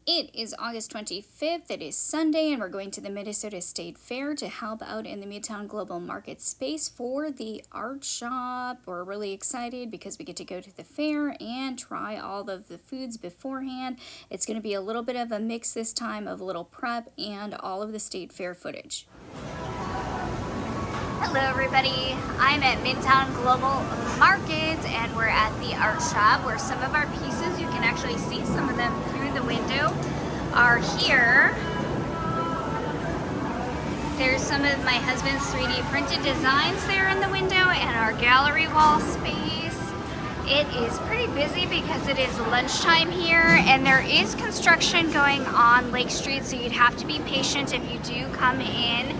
It is August 25th. It is Sunday, and we're going to the Minnesota State Fair to help out in the Midtown Global Market space for the art shop. We're really excited because we get to go to the fair and try all of the foods beforehand. It's going to be a little bit of a mix this time of a little prep and all of the State Fair footage. Hello everybody, I'm at Midtown Global Market and we're at the art shop where some of our pieces, you can actually see some of them through the window, are here. There's some of my husband's 3D printed designs there in the window and our gallery wall space. It is pretty busy because it is lunchtime here and there is construction going on Lake Street, so you'd have to be patient if you do come in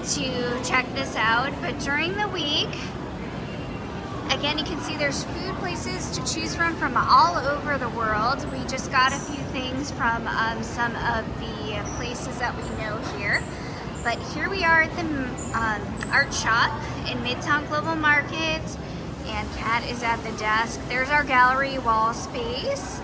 to check this out. But during the week, again, you can see there's food places to choose from all over the world. We just got a few things from some of the places that we know here. But here we are at the art shop in Midtown Global Market, and Kat is at the desk. There's our gallery wall space.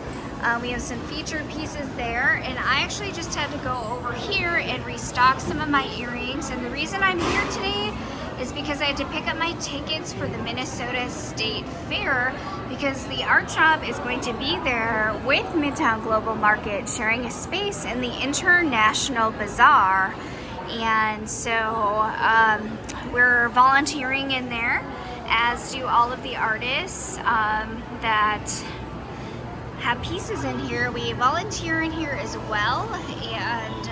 We have some featured pieces there, and I actually just had to go over here and restock some of my earrings. And the reason I'm here today is because I had to pick up my tickets for the Minnesota State Fair, because the art shop is going to be there with Midtown Global Market, sharing a space in the International Bazaar. And so we're volunteering in there, as do all of the artists that have pieces in here. We volunteer in here as well, and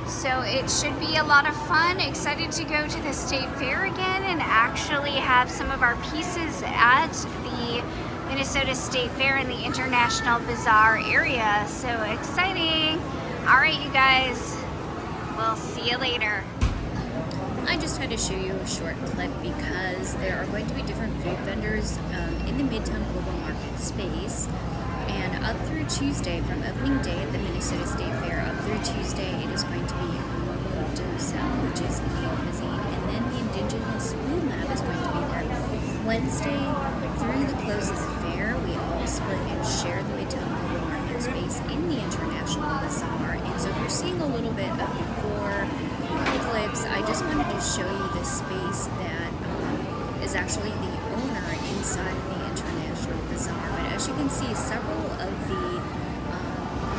so it should be a lot of fun. Excited to go to the State Fair again and actually have some of our pieces at the Minnesota State Fair in the International Bazaar area. So exciting. All right, you guys, we'll see you later. I just had to show you a short clip because there are going to be different food vendors in the Midtown Global Market space. And up through Tuesday, from opening day at the Minnesota State Fair, up through Tuesday, it is going to be Momo Dosa, which is Indian cuisine. And then the Indigenous Food Lab is going to be there. Wednesday, through the close of the fair, we all split and share the Midtown Global Market space in the International Bazaar. And so you're seeing a little bit of before clips. I just wanted to show you this space that is actually the owner inside the International Bazaar. But as you can see, several of the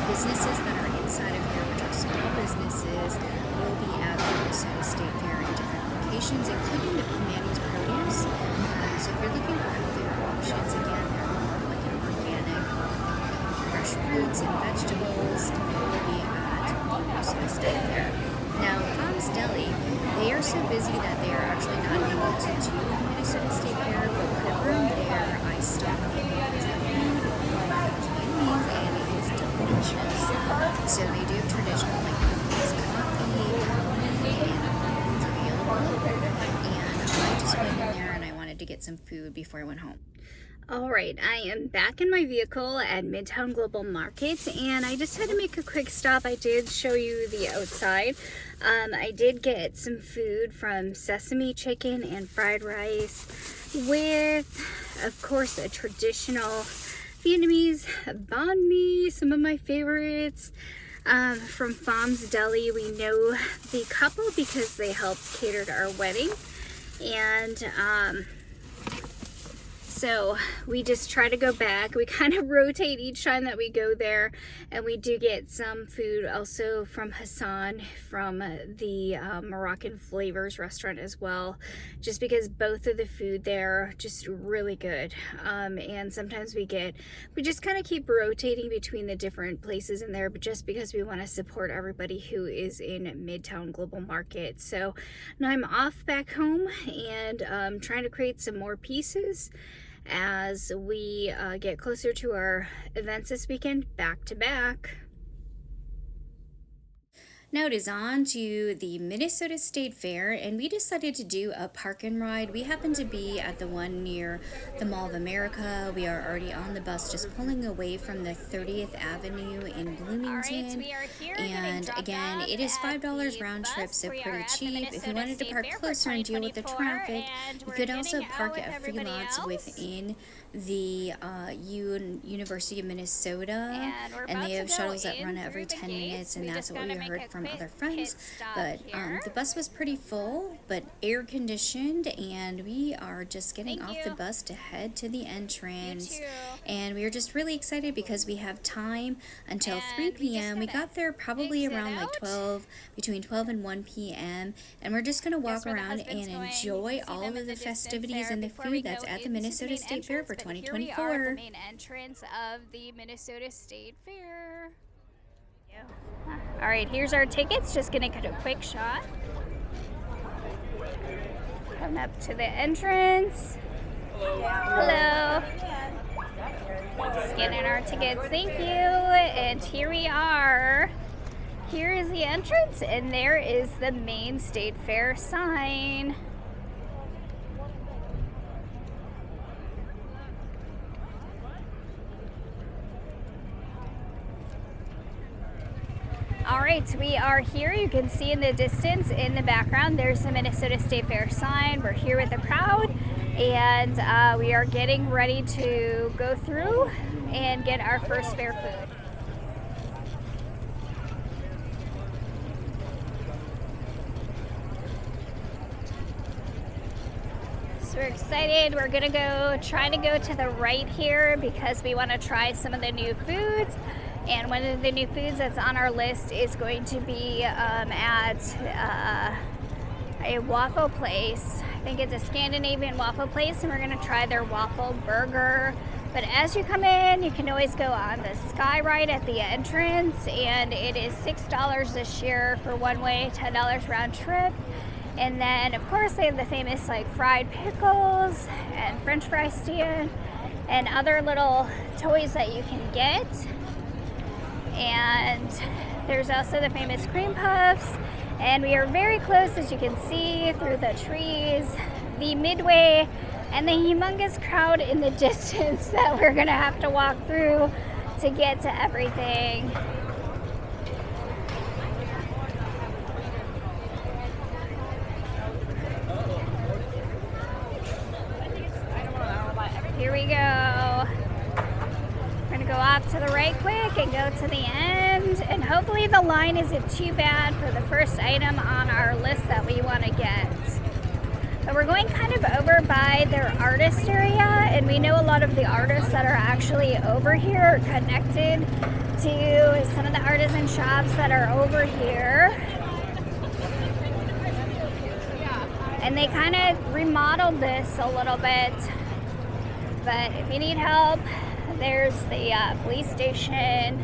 businesses that are inside of here, which are small businesses, will be at the Minnesota State Fair in different locations, including the Manny's Produce. So if you're looking for healthier options, again, they're more of like an organic, fresh fruits and vegetables, and they will be at the Minnesota State Fair. Now, Tom's Deli, they are so busy that they are actually not able to do the Minnesota State Fair, but whenever I'm there, I stop in because the food is Vietnamese and it is delicious. So they do have traditional like Vietnamese coffee and foods available. And I just went in there and I wanted to get some food before I went home. All right, I am back in my vehicle at Midtown Global Market, and I just had to make a quick stop. I did show you the outside. I did get some food from Sesame Chicken and fried rice with, of course, a traditional Vietnamese banh mi, some of my favorites. From Phom's Deli, we know the couple because they helped cater to our wedding, and so we just try to go back. We kind of rotate each time that we go there, and we do get some food also from Hassan from the Moroccan Flavors restaurant as well, just because both of the food there are just really good. And sometimes we just kind of keep rotating between the different places in there, but just because we want to support everybody who is in Midtown Global Market. So now I'm off back home and trying to create some more pieces as we get closer to our events this weekend, back to back. Now it is on to the Minnesota State Fair, and we decided to do a park and ride. We happen to be at the one near the Mall of America. We are already on the bus, just pulling away from the 30th Avenue in Bloomington. We are here And again, it is $5 round trip, so pretty cheap. If you wanted to park closer and deal with the traffic, you could also park at free lots within the University of Minnesota, and they have shuttles that run every 10 minutes, and that's what we heard from other friends. But the bus was pretty full, but air conditioned, and we are just getting off the bus to head to the entrance. And we are just really excited because we have time until 3 p.m. We got there probably around like between 12 and 1 p.m. and we're just going to walk around and enjoy all of the festivities and the food that's at the Minnesota State Fair for 2024. Here we are at the main entrance of the Minnesota State Fair. All right, here's our tickets. Just gonna get a quick shot. Coming up to the entrance. Hello. Scanning our tickets. Thank you. And here we are. Here is the entrance, and there is the main State Fair sign. All right, we are here. You can see in the distance, in the background, there's the Minnesota State Fair sign. We're here with the crowd, and we are getting ready to go through and get our first fair food. So we're excited. We're gonna try to go to the right here because we want to try some of the new foods. And one of the new foods that's on our list is going to be at a waffle place. I think it's a Scandinavian waffle place, and we're going to try their waffle burger. But as you come in, you can always go on the Sky Ride at the entrance, and it is $6 this year for one way, $10 round trip. And then, of course, they have the famous like fried pickles and French fry stand and other little toys that you can get. And there's also the famous cream puffs, and we are very close, as you can see through the trees, the Midway, and the humongous crowd in the distance that we're gonna have to walk through to get to everything. Here we go. Go off to the right quick and go to the end, and hopefully the line isn't too bad for the first item on our list that we want to get. But we're going kind of over by their artist area, and we know a lot of the artists that are actually over here are connected to some of the artisan shops that are over here. And they kind of remodeled this a little bit, but if you need help, there's the police station,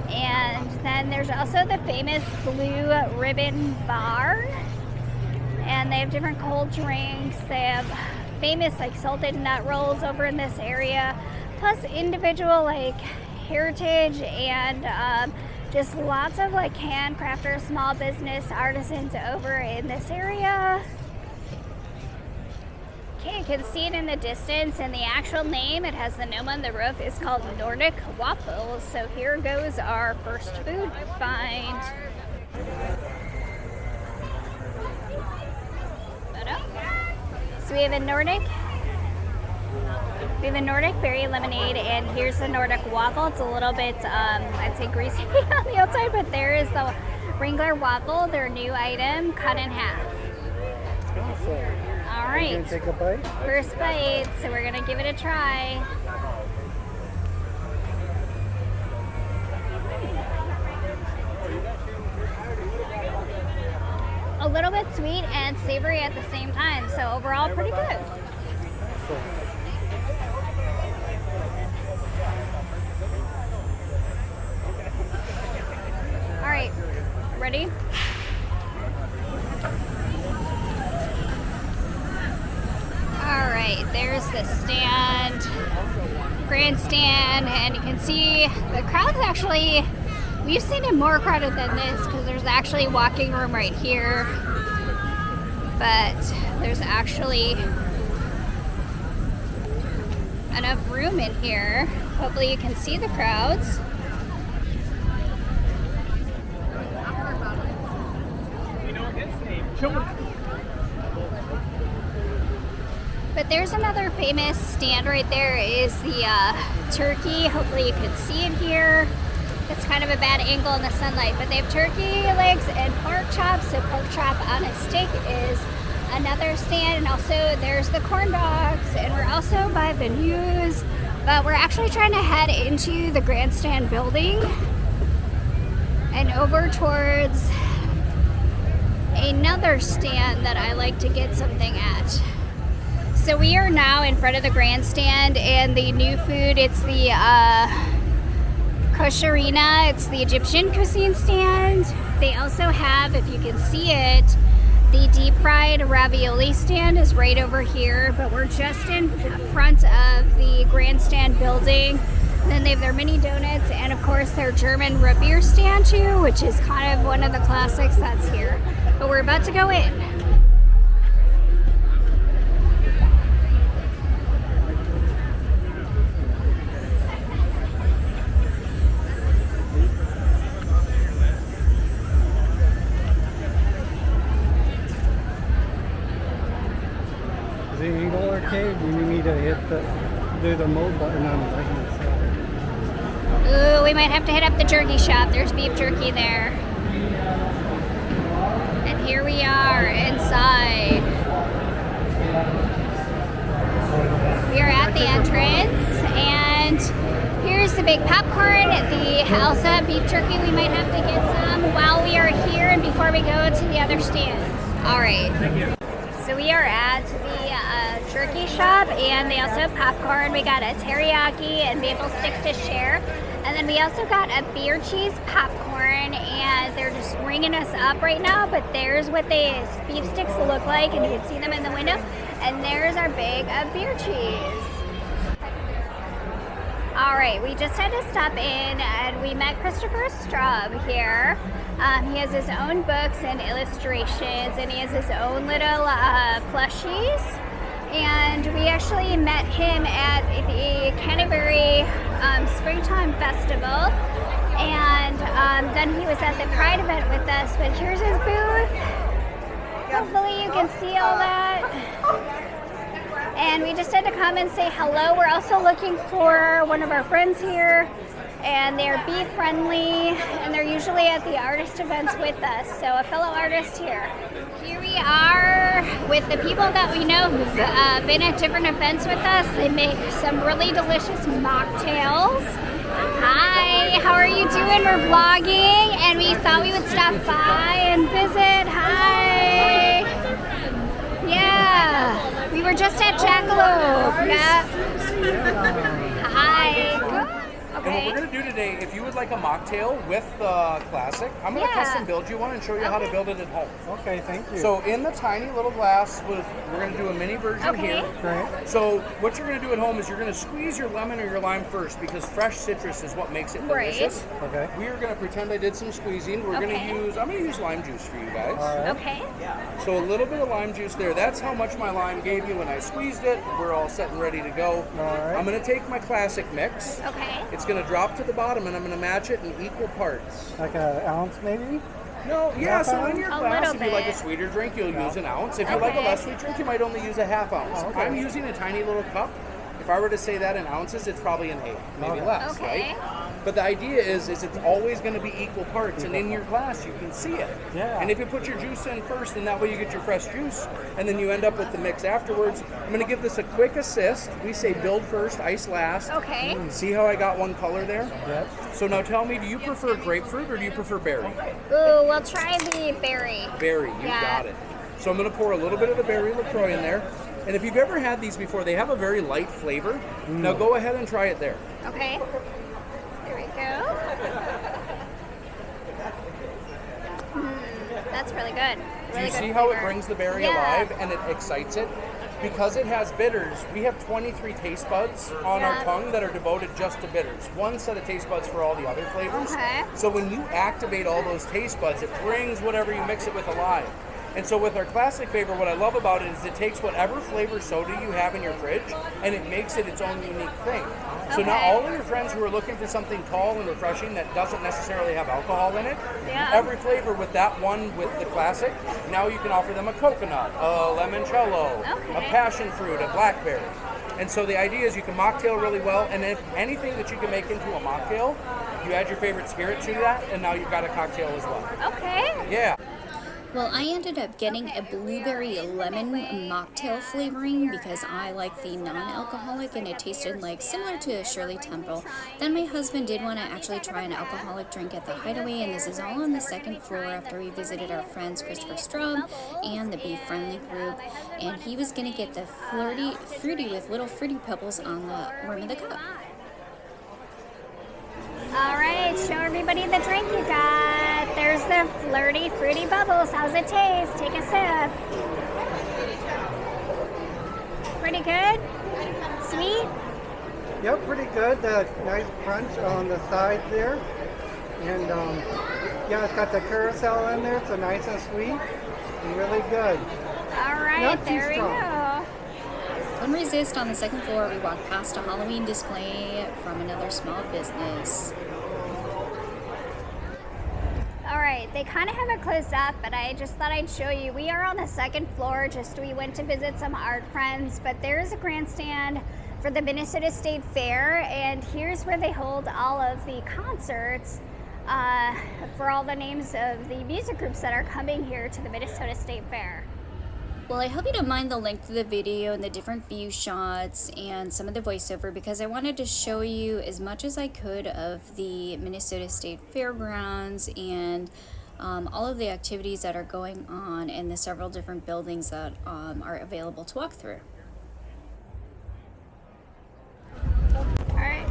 and then there's also the famous Blue Ribbon Bar, and they have different cold drinks. They have famous like salted nut rolls over in this area, plus individual like heritage and just lots of like handcrafters, small business artisans over in this area. Okay, you can see it in the distance, and the actual name, it has the gnome on the roof, is called Nordic Waffles. So here goes our first food find. So we have a Nordic berry lemonade, and here's the Nordic waffle. It's a little bit, I'd say greasy on the outside, but there is the Wrangler waffle, their new item, cut in half. Awesome. All right. You gonna take a bite? First bite, so we're gonna give it a try. A little bit sweet and savory at the same time, so overall pretty good. All right, ready? Alright, there's the grandstand, and you can see the crowd's actually We've seen it more crowded than this because there's actually a walking room right here. But there's actually enough room in here. Hopefully you can see the crowds. But there's another famous stand right there is the turkey. Hopefully you can see it here. It's kind of a bad angle in the sunlight, but they have turkey legs and pork chops. So pork chop on a stick is another stand, and also there's the corn dogs, and we're also by the news, but we're actually trying to head into the grandstand building and over towards another stand that I like to get something at. So we are now in front of the grandstand, and the new food, it's the kosherina, it's the Egyptian cuisine stand. They also have, if you can see it, the deep fried ravioli stand is right over here, but we're just in front of the grandstand building. And then they have their mini donuts and of course their German root beer stand too, which is kind of one of the classics that's here. But we're about to go in. The Eagle Arcade, you need to do the mode button on the right hand side. Ooh, we might have to hit up the jerky shop. There's beef jerky there. And here we are inside. We are at the entrance, and here's the big popcorn, the Elsa beef jerky. We might have to get some while we are here and before we go to the other stands. All right. Thank you. So we are at the jerky shop, and they also have popcorn. We got a teriyaki and maple stick to share. And then we also got a beer cheese popcorn, and they're just ringing us up right now, but there's what the beef sticks look like, and you can see them in the window. And there's our bag of beer cheese. All right, we just had to stop in, and we met Christopher Straub here. He has his own books and illustrations, and he has his own little plushies. And we actually met him at the Canterbury Springtime Festival. And then he was at the Pride event with us, but here's his booth. Hopefully you can see all that. And we just had to come and say hello. We're also looking for one of our friends here, and they're bee friendly, and they're usually at the artist events with us. So a fellow artist here. Here we are with the people that we know who've been at different events with us. They make some really delicious mocktails. Hi, how are you doing? We're vlogging, and we thought we would stop by and visit. Hi. Yeah, we were just at Jackalope. Yeah. Hi. Good. And what we're going to do today, if you would like a mocktail with the classic, I'm going to custom build you one and show you how to build it at home. Okay, thank you. So in the tiny little glass, we're going to do a mini version here. Great. So what you're going to do at home is you're going to squeeze your lemon or your lime first, because fresh citrus is what makes it delicious. Okay. We are going to pretend I did some squeezing. We're going to I'm going to use lime juice for you guys. All right. Okay. So a little bit of lime juice there. That's how much my lime gave you when I squeezed it. We're all set and ready to go. All right. I'm going to take my classic mix. Okay. It's going to drop to the bottom, and I'm going to match it in equal parts. Like an ounce maybe? No, yeah, so in your A glass, little if you like a bit. sweeter drink, you'll use an ounce. If you like a less sweet drink, you might only use a half ounce. Okay. I'm using a tiny little cup. If I were to say that in ounces, it's probably an 8, maybe less, Okay. right? But the idea is it's always going to be equal parts, and in your glass you can see it. Yeah. And if you put your juice in first, then that way you get your fresh juice, and then you end up with the mix afterwards. I'm going to give this a quick assist. We say build first, ice last. Okay. See how I got one color there? Yes. So now tell me, do you prefer grapefruit or do you prefer berry? Ooh, we'll try the berry. Berry, you got it. So I'm going to pour a little bit of the berry LaCroix in there. And if you've ever had these before, they have a very light flavor. Now go ahead and try it there. Okay. There we go. That's really good. Do Really you good see how it flavor. brings the berry Yeah. alive and it excites it? Because it has bitters, we have 23 taste buds on our tongue that are devoted just to bitters. One set of taste buds for all the other flavors. Okay. So when you activate all those taste buds, it brings whatever you mix it with alive. And so with our classic flavor, what I love about it is it takes whatever flavor soda you have in your fridge and it makes it its own unique thing. So now all of your friends who are looking for something tall and refreshing that doesn't necessarily have alcohol in it, every flavor with that one with the classic, now you can offer them a coconut, a limoncello, a passion fruit, a blackberry. And so the idea is you can mocktail really well, and if anything that you can make into a mocktail, you add your favorite spirit to that, and now you've got a cocktail as well. Okay. Yeah. Well, I ended up getting a blueberry lemon mocktail flavoring because I like the non-alcoholic and it tasted like similar to Shirley Temple. Then my husband did want to actually try an alcoholic drink at the Hideaway, and this is all on the second floor after we visited our friends Christopher Straub and the Be Friendly group. And he was going to get the fruity with little fruity pebbles on the rim of the cup. All right, show everybody the drink you got. There's the flirty, fruity bubbles. How's it taste? Take a sip. Pretty good? Sweet? Yep, pretty good. Nice crunch on the side there. And yeah, it's got the carousel in there, so nice and sweet and really good. All right, Not too there we strong. go. Couldn't resist. On the second floor, we walked past a Halloween display from another small business. All right, they kind of have it closed up, but I just thought I'd show you. We are on the second floor. We went to visit some art friends, but there's a grandstand for the Minnesota State Fair, and here's where they hold all of the concerts for all the names of the music groups that are coming here to the Minnesota State Fair. Well, I hope you don't mind the length of the video and the different view shots and some of the voiceover because I wanted to show you as much as I could of the Minnesota State Fairgrounds and all of the activities that are going on in the several different buildings that are available to walk through. All right.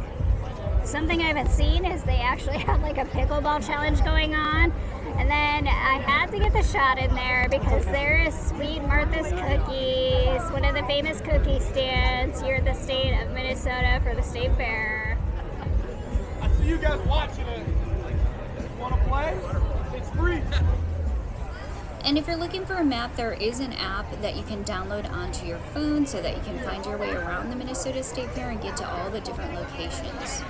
Something I haven't seen is they actually have like a pickleball challenge going on. And then I had to get the shot in there because there is Sweet Martha's Cookies, one of the famous cookie stands here in the state of Minnesota for the state fair. I see you guys watching it. Want to play? It's free. And if you're looking for a map, there is an app that you can download onto your phone so that you can find your way around the Minnesota State Fair and get to all the different locations.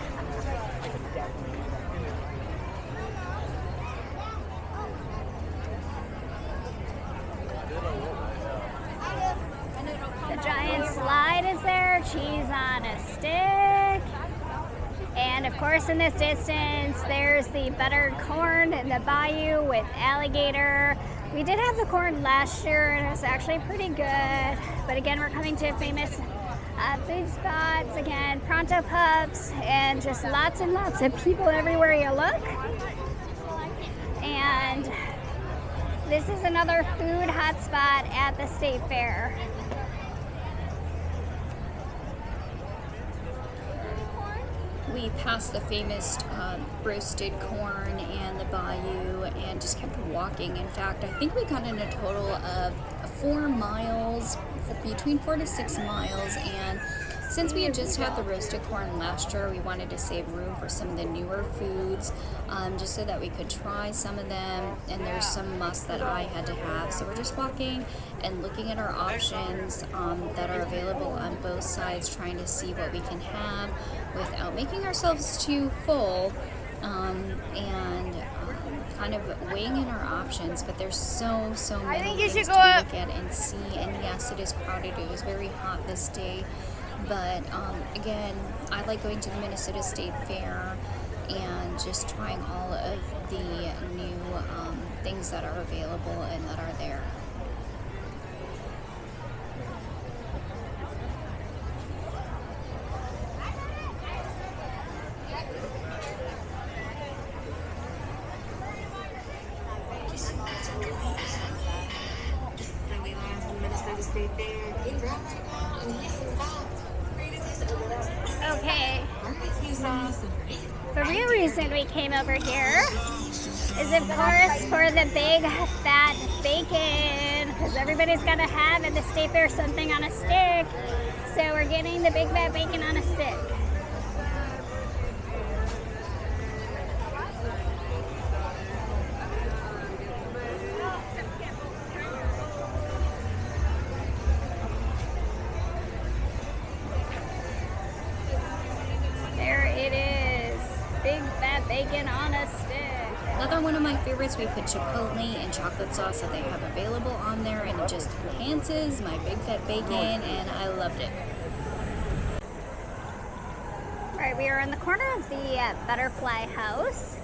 The giant slide is there, cheese on a stick. And of course in this distance, there's the buttered corn in the bayou with alligator. We did have the corn last year and it was actually pretty good. But again, we're coming to famous food spots. Again, Pronto Pups and just lots and lots of people everywhere you look. And this is another food hotspot at the state fair. We passed the famous roasted corn and the bayou and just kept walking. In fact, I think we got in a total of 4 miles, between 4 to 6 miles, and since we had just had the roasted corn last year, we wanted to save room for some of the newer foods, just so that we could try some of them, and there's some musts that I had to have. So we're just walking and looking at our options that are available on both sides, trying to see what we can have without making ourselves too full, and kind of weighing in our options. But there's so many things to look at and see, and yes, it is crowded. It was very hot this day. But again, I like going to the Minnesota State Fair and just trying all of the new things that are available and that are there. Okay, the real reason we came over here is of course for the big fat bacon, because everybody's got to have at the state fair something on a stick. So we're getting the big fat bacon on a stick. There it is, big fat bacon on a stick. Another one of my favorites, we put chipotle and chocolate sauce that they have available on there, and it just enhances my big fat bacon, and I loved it. All right, we are in the corner of the Butterfly House,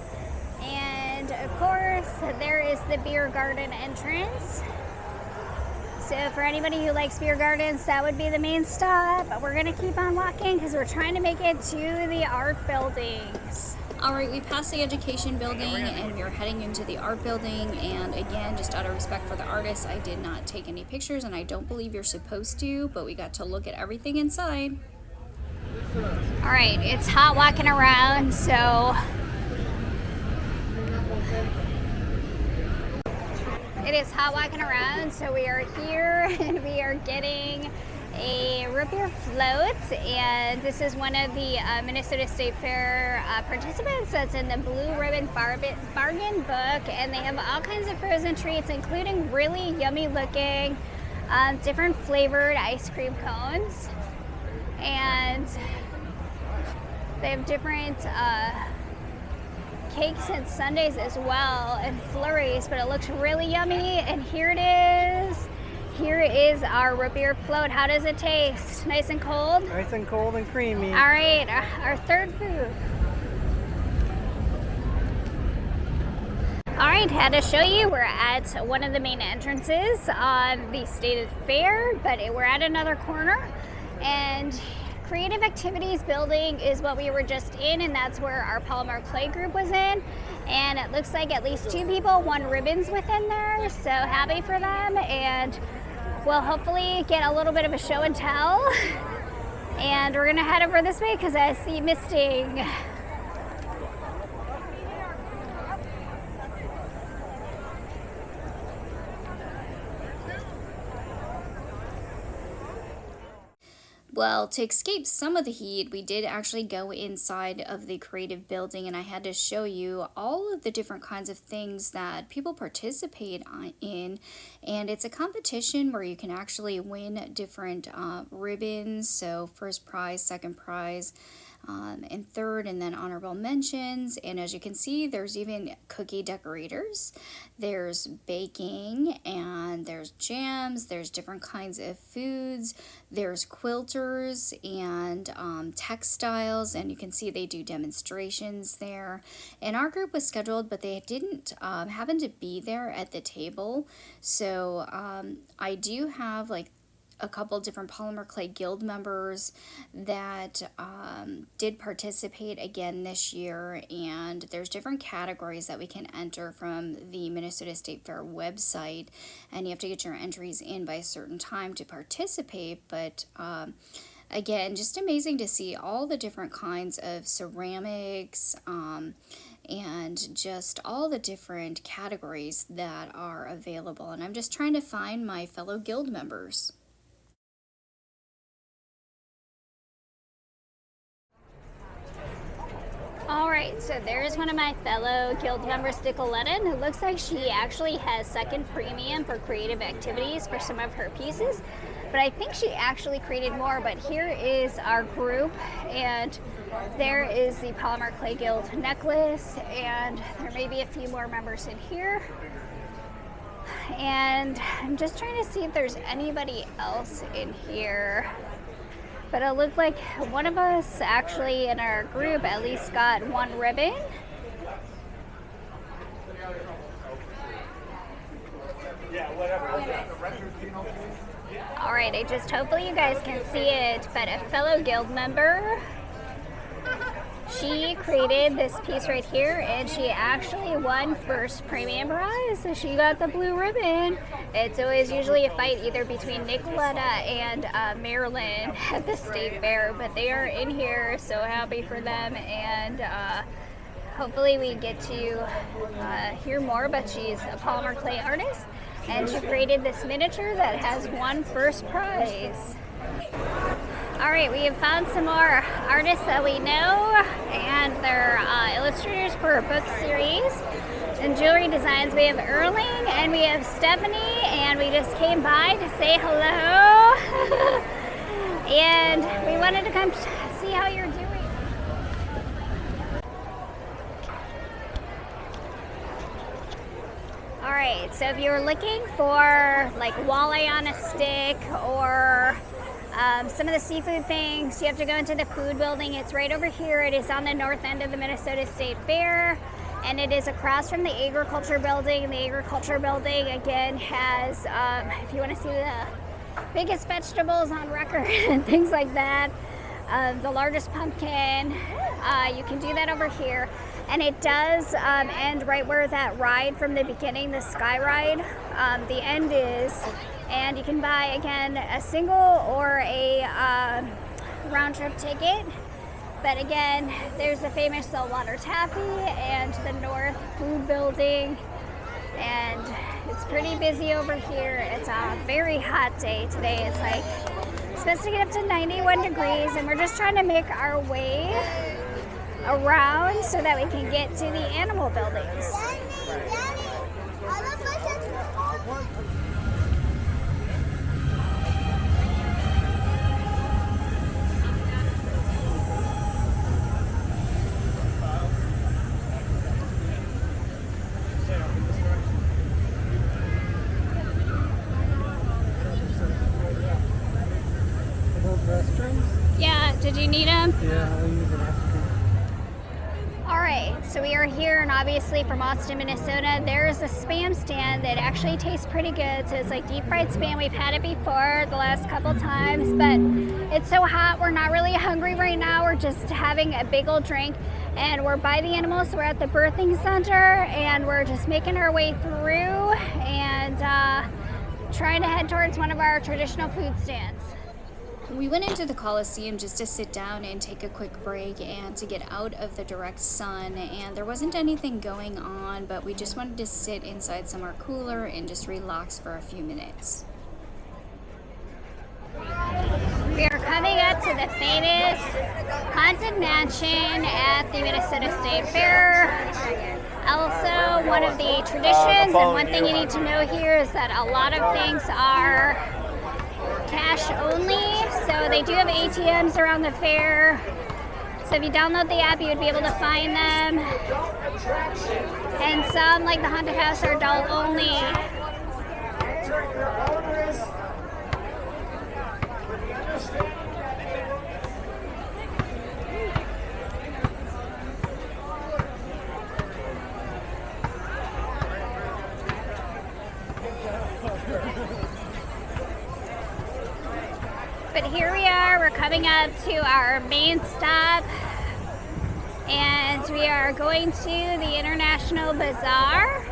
and of course there is the beer garden entrance. So for anybody who likes beer gardens, that would be the main stop, but we're gonna keep on walking because we're trying to make it to the art buildings. All right, we passed the education building and we are heading into the art building, and again, just out of respect for the artists, I did not take any pictures, and I don't believe you're supposed to, but we got to look at everything inside. All right, it's hot walking around, so it is hot walking around, so we are here and we are getting a root beer float, and this is one of the Minnesota State Fair participants that's in the Blue Ribbon Bargain book, and they have all kinds of frozen treats, including really yummy looking different flavored ice cream cones, and they have different cakes and sundaes as well, and flurries, but it looks really yummy. And here it is. Here is our root beer float. How does it taste? Nice and cold? Nice and cold and creamy. All right, our third food. All right, had to show you, we're at one of the main entrances on the State Fair, but we're at another corner, and Creative Activities building is what we were just in, and that's where our Polymer Clay group was in. And it looks like at least 2 people won ribbons within there, so happy for them. And we'll hopefully get a little bit of a show and tell. And we're gonna head over this way because I see misting. Well, to escape some of the heat, we did actually go inside of the creative building, and I had to show you all of the different kinds of things that people participate in. And it's a competition where you can actually win different ribbons. So first prize, second prize, and third, and then honorable mentions. And as you can see, there's even cookie decorators, there's baking, and there's jams, there's different kinds of foods, there's quilters and textiles, and you can see they do demonstrations there. And our group was scheduled, but they didn't happen to be there at the table. So I do have like a couple different Polymer Clay Guild members that did participate again this year, and there's different categories that we can enter from the Minnesota State Fair website, and you have to get your entries in by a certain time to participate. But again, just amazing to see all the different kinds of ceramics and just all the different categories that are available. And I'm just trying to find my fellow guild members. All right, so there's one of my fellow guild members, Nicoletta, who looks like she actually has second premium for creative activities for some of her pieces, but I think she actually created more. But here is our group, and there is the Polymer Clay Guild necklace, and there may be a few more members in here. And I'm just trying to see if there's anybody else in here. But it looked like one of us actually in our group at least got one ribbon. All right, I just hopefully you guys can see it, but a fellow guild member, she created this piece right here, and she actually won first premium prize, so she got the blue ribbon. It's always usually a fight either between Nicoletta and Marilyn at the State Fair, but they are in here, so happy for them. And hopefully we get to hear more, but she's a polymer clay artist, and she created this miniature that has won first prize. All right, we have found some more artists that we know, and they're illustrators for a book series. In jewelry designs, we have Erling and we have Stephanie, and we just came by to say hello. And we wanted to come see how you're doing. All right, so if you're looking for like walleye on a stick or some of the seafood things, you have to go into the food building. It's right over here. It is on the north end of the Minnesota State Fair, and it is across from the Agriculture Building. The Agriculture Building, again, has, if you want to see the biggest vegetables on record and things like that, the largest pumpkin, you can do that over here. And it does end right where that ride from the beginning, the Sky Ride, the end is. And you can buy, again, a single or a round-trip ticket. But again, there's the famous saltwater taffy and the North Food Building. And it's pretty busy over here. It's a very hot day today. It's like, it's supposed to get up to 91 degrees, and we're just trying to make our way around so that we can get to the animal buildings. Yeah, did you need them? Yeah, I'll use it after. All right, so we are here, and obviously from Austin, Minnesota, there's a Spam stand that actually tastes pretty good. So it's like deep fried Spam. We've had it before the last couple times, but it's so hot, we're not really hungry right now. We're just having a big old drink, and we're by the animals. We're at the birthing center, and we're just making our way through and trying to head towards one of our traditional food stands. We went into the Coliseum just to sit down and take a quick break and to get out of the direct sun, and there wasn't anything going on, but we just wanted to sit inside somewhere cooler and just relax for a few minutes. We are coming up to the famous Haunted Mansion at the Minnesota State Fair. Also, one of the traditions, and one thing you need to know here is that a lot of things are cash only, so they do have ATMs around the fair. So if you download the app, you would be able to find them. And some, like the Haunted House, are adult only. But here we are, we're coming up to our main stop, and we are going to the International Bazaar.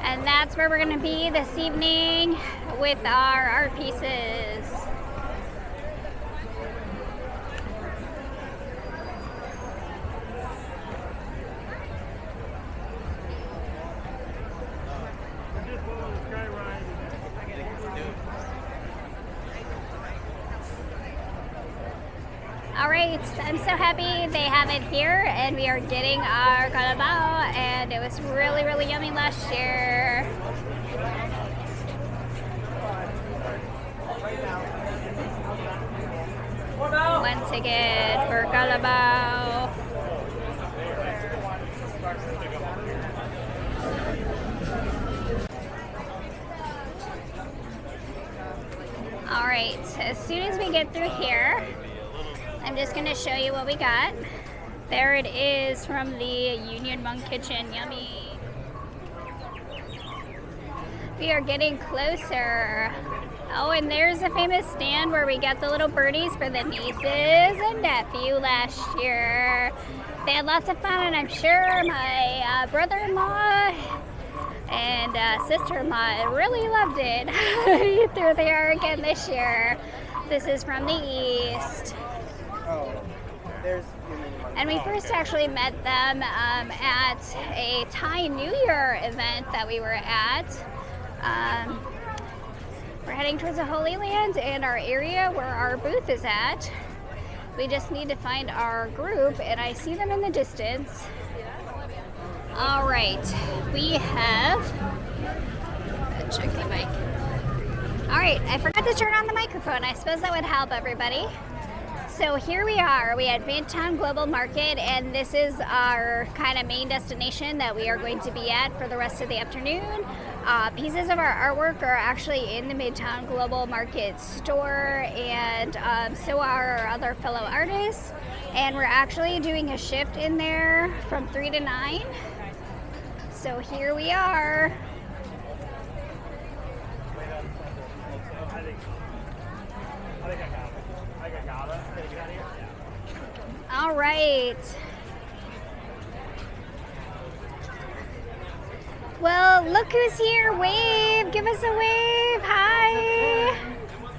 And that's where we're going to be this evening with our art pieces. All right, I'm so happy they have it here, and we are getting our carabao, and it was really, really yummy last year. One ticket for carabao. All right, as soon as we get through here, I'm just going to show you what we got. There it is from the Union Monk Kitchen. Yummy. We are getting closer. Oh, and there's a famous stand where we got the little birdies for the nieces and nephew last year. They had lots of fun, and I'm sure my brother-in-law and sister-in-law really loved it. There they are again this year. This is from the East. And we first actually met them at a Thai New Year event that we were at. We're heading towards the Holy Land and our area where our booth is at. We just need to find our group, and I see them in the distance. All right, we have, check the mic. All right, I forgot to turn on the microphone. I suppose that would help everybody. So here we are. We at Midtown Global Market, and this is our kind of main destination that we are going to be at for the rest of the afternoon. Pieces of our artwork are actually in the Midtown Global Market store, and so are our other fellow artists. And we're actually doing a shift in there from 3 to 9. So here we are. All right. Well, look who's here. Wave. Give us a wave. Hi.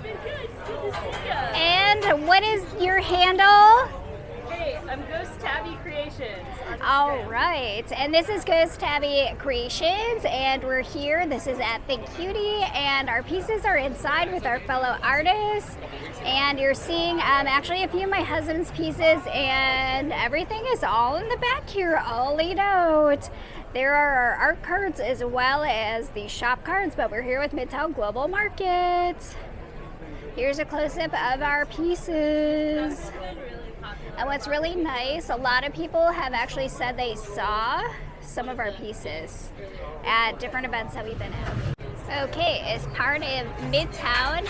Good to see ya. And what is your handle? Hey, I'm Ghost Tabby Creations. on All Instagram. right. And this is Ghost Tabby Creations, and we're here. This is at Think Cutie, and our pieces are inside with our fellow artists. And you're seeing actually a few of my husband's pieces, and everything is all in the back here, all laid out. There are our art cards as well as the shop cards, but we're here with Midtown Global Market. Here's a close-up of our pieces. And what's really nice, a lot of people have actually said they saw some of our pieces at different events that we've been at. Okay, as part of Midtown,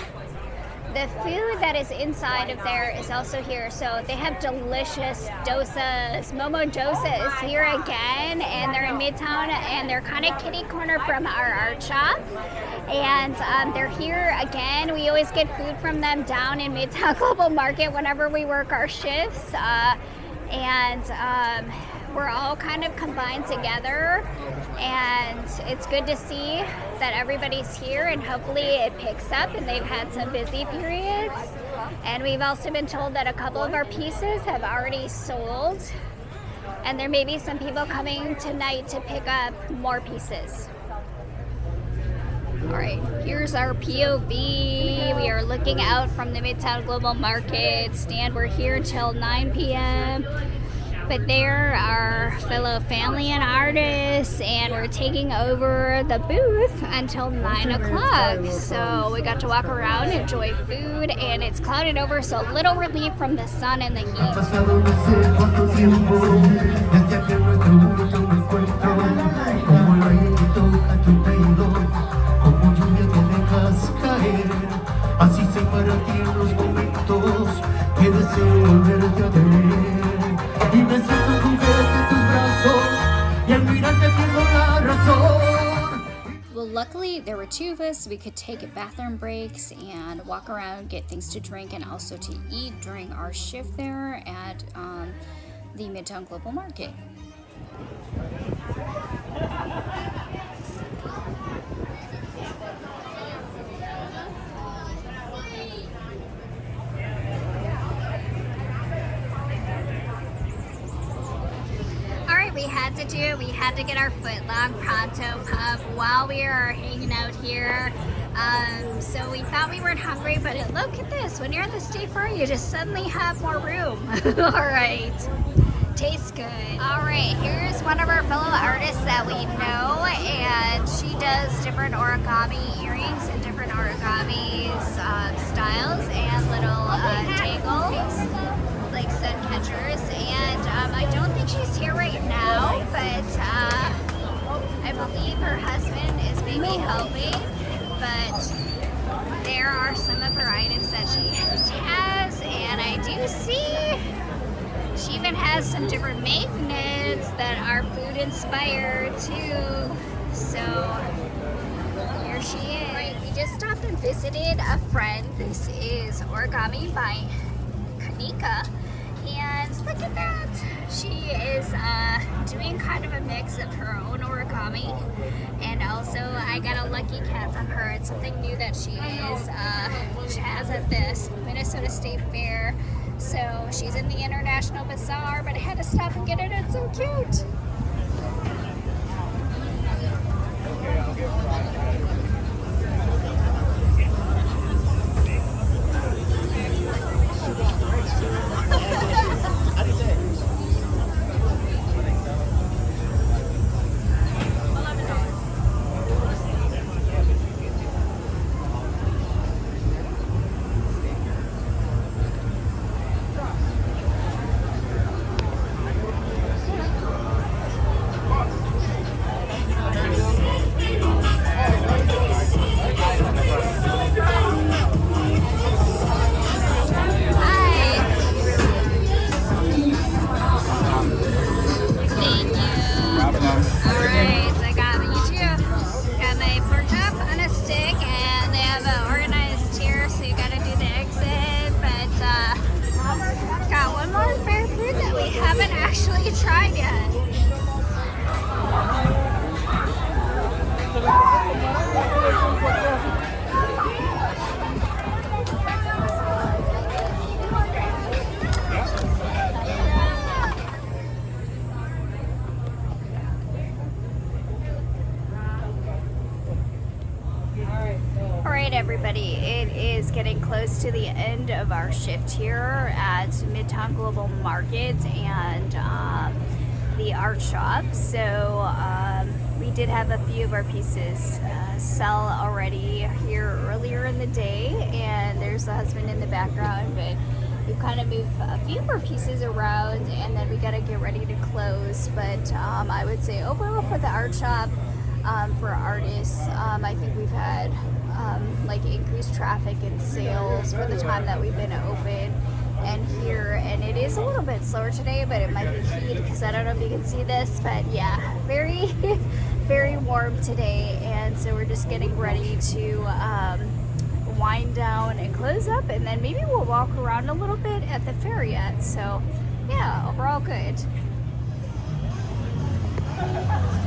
the food that is inside of there is also here. So they have delicious dosas. Momo Dosa is here again, and they're in Midtown, and they're kind of kitty corner from our art shop. And they're here again. We always get food from them down in Midtown Global Market whenever we work our shifts. We're all kind of combined together, and it's good to see that everybody's here, and hopefully it picks up, and they've had some busy periods. And we've also been told that a couple of our pieces have already sold, and there may be some people coming tonight to pick up more pieces. All right, here's our POV. We are looking out from the Midtown Global Market stand. We're here till 9 p.m. But there are fellow family and artists, and we're taking over the booth until 9 o'clock. So we got to walk around, enjoy food, and it's clouded over, so little relief from the sun and the heat. Pasado no sé cuánto tiempo desde aquel nuestro último encuentro, como el aire que toca tu pelo, como lluvia que dejas caer, así sé para ti en los momentos que deseo volverte a ver, y me siento juguete en tus brazos, y al mirarte pierdo la razón. Well, luckily there were two of us, so we could take bathroom breaks and walk around, get things to drink, and also to eat during our shift there at the Midtown Global Market. We had to do it. We had to get our footlong pronto pup while we were hanging out here. So we thought we weren't hungry, but look at this. When you're at the State Fair, you just suddenly have more room. All right. Tastes good. All right, here's one of our fellow artists that we know, and she does different origami earrings and different origami styles and little tangles, like sun catchers. And I don't think she's here right now, but I believe her husband is maybe helping. But there are some of her items that she has, and I do see she even has some different magnets that are food inspired too. So here she is. Right, we just stopped and visited a friend. This is Origami by Kanika. And look at that. She is doing kind of a mix of her own origami. And also I got a lucky cat from her. It's something new that she has at this Minnesota State Fair. So she's in the International Bazaar, but I had to stop and get it. It's so cute. Tried yet. All right, everybody, it is getting close to the end of our shift here at Midtown Global Market and the art shop. So we did have a few of our pieces sell already here earlier in the day, and there's the husband in the background, but we've kind of moved a few more pieces around, and then we got to get ready to close. But I would say overall for the art shop, for artists, I think we've had like increased traffic and sales for the time that we've been open and here, and it is a little bit slower today, but it might be heat because I don't know if you can see this, but yeah, very very warm today, and so we're just getting ready to wind down and close up, and then maybe we'll walk around a little bit at the fair yet. So yeah, overall good.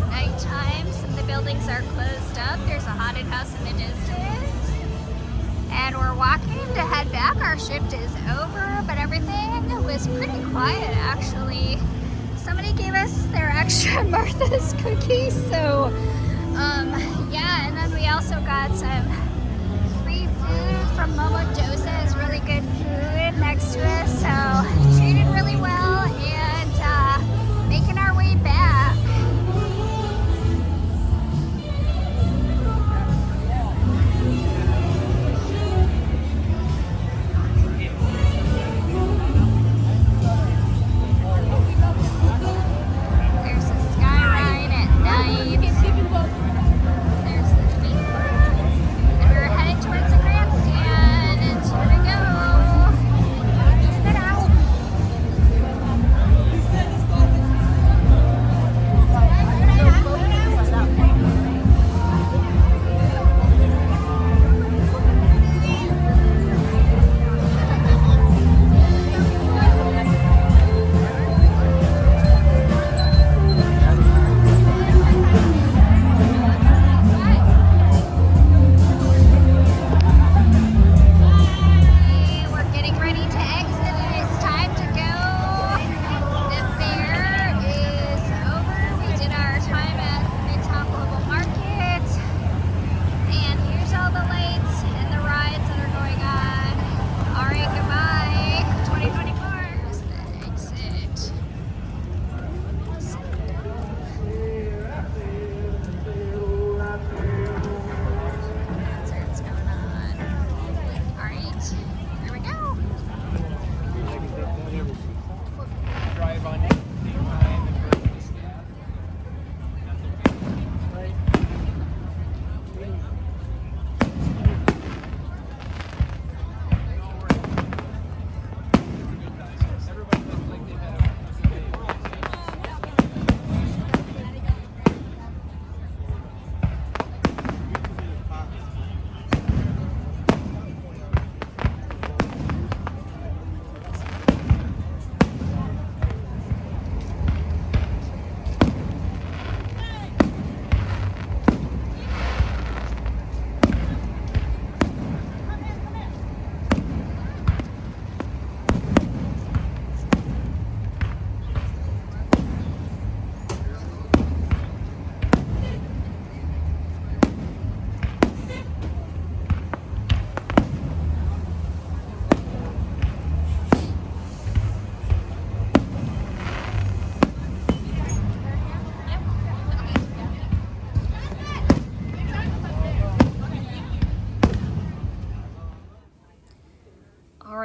Nighttime, some of the buildings are closed up. There's a haunted house in the distance, and we're walking to head back. Our shift is over, but everything was pretty quiet actually. Somebody gave us their extra Martha's cookies, so yeah, and then we also got some free food from Momo Dosa. Is really good food next to us, so treated really well, and making our way back.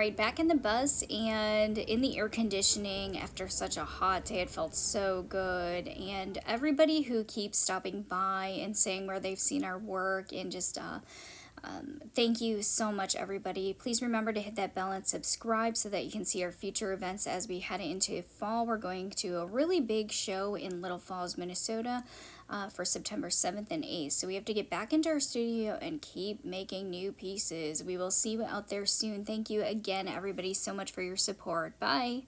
right, back in the bus and in the air conditioning after such a hot day. It felt so good. And everybody who keeps stopping by and saying where they've seen our work and just thank you so much, everybody. Please remember to hit that bell and subscribe so that you can see our future events as we head into fall. We're going to a really big show in Little Falls, Minnesota for September 7th and 8th. So we have to get back into our studio and keep making new pieces. We will see you out there soon. Thank you again, everybody, so much for your support. Bye.